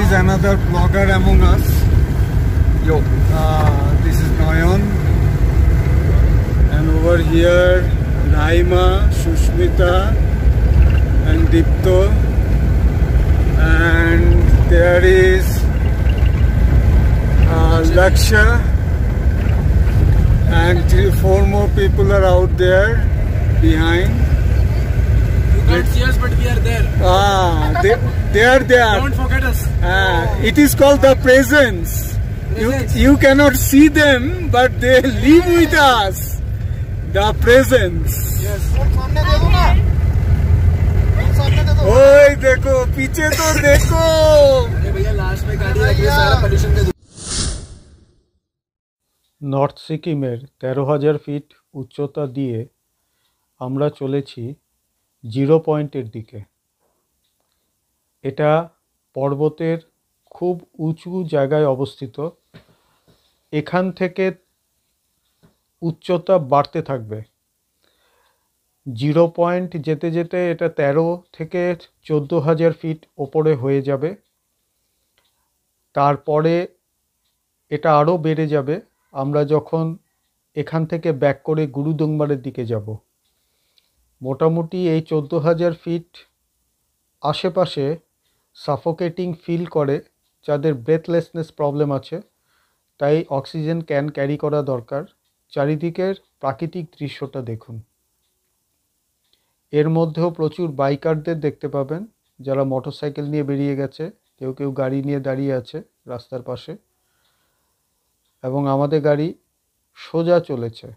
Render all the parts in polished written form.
is another vlogger among us. Yo. This is Nayan. And over here, Naima, Shushmita, and Dipto. And there is Laksha. And 3-4 more people are out there behind. You can't see us, but we are there. They are there. Don't forget us. It is called the presence. You cannot see them, but they live with us. The presence. Yes. ओए देखो पीछे तो देखो भैया last में गाड़ी रखी है सारा पोल्यूशन का নর্থ সিকিমের ১৩,০০০ ফিট উচ্চতা দিয়ে আমরা চলেছি জিরো পয়েন্টের দিকে। এটা পর্বতের খুব উঁচু জায়গায় অবস্থিত। এখান থেকে উচ্চতা বাড়তে থাকবে। জিরো পয়েন্ট যেতে যেতে এটা ১৩ থেকে ১৪,০০০ ফিট ওপরে হয়ে যাবে। তারপরে এটা আরও বেড়ে যাবে আমরা যখন এখান থেকে ব্যাক করে গুরুদুংমারের দিকে যাব। মোটামুটি এই ১৪,০০০ ফিট আশেপাশে সাফোকেটিং ফিল করে যাদের ব্রেথলেসনেস প্রবলেম আছে, তাই অক্সিজেন ক্যান ক্যারি করা দরকার। চারিদিকের প্রাকৃতিক দৃশ্যটা দেখুন। এর মধ্যেও প্রচুর বাইকারদের দেখতে পাবেন যারা মোটরসাইকেল নিয়ে বেরিয়ে গেছে, কেউ কেউ গাড়ি নিয়ে দাঁড়িয়ে আছে রাস্তার পাশে, এবং আমাদের গাড়ি সোজা চলেছে।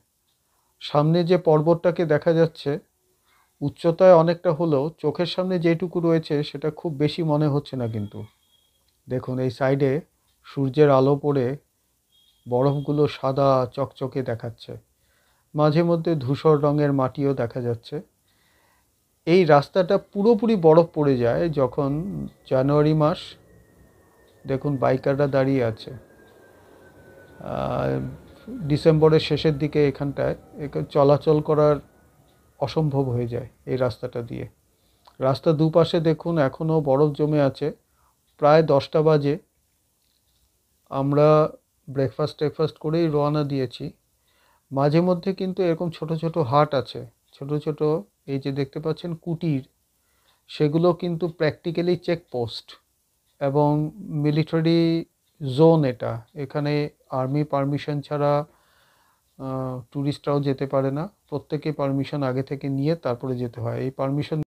সামনে যে পর্বতটাকে দেখা যাচ্ছে উচ্চতায় অনেকটা হলেও চোখের সামনে যেটুকু রয়েছে সেটা খুব বেশি মনে হচ্ছে না। কিন্তু দেখুন এই সাইডে সূর্যের আলো পড়ে বরফগুলো সাদা চকচকে দেখাচ্ছে, মাঝে মধ্যে ধূসর রঙের মাটিও দেখা যাচ্ছে। এই রাস্তাটা পুরোপুরি বরফ পড়ে যায় যখন জানুয়ারি মাস। দেখুন বাইকাররা দাঁড়িয়ে আছে। ডিসেম্বরের শেষের দিকে এখানটায় চলাচল করার অসম্ভব হয়ে যায় এই রাস্তাটা দিয়ে। রাস্তা দুপাশে দেখুন এখনও বরফ জমে আছে। প্রায় ১০টা বাজে। আমরা ব্রেকফাস্ট করেই রওনা দিয়েছি। মাঝে মধ্যে কিন্তু এরকম ছোট ছোট হাট আছে, ছোট ছোট এই যে দেখতে পাচ্ছেন কুটির, সেগুলো কিন্তু প্র্যাকটিক্যালি চেকপোস্ট এবং মিলিটারি জোন। এখানে আর্মি পারমিশন ছাড়া ট্যুরিস্টরাও যেতে পারে না। প্রত্যেকে পারমিশন আগে থেকে নিয়ে তারপরে যেতে হয়। এই পারমিশন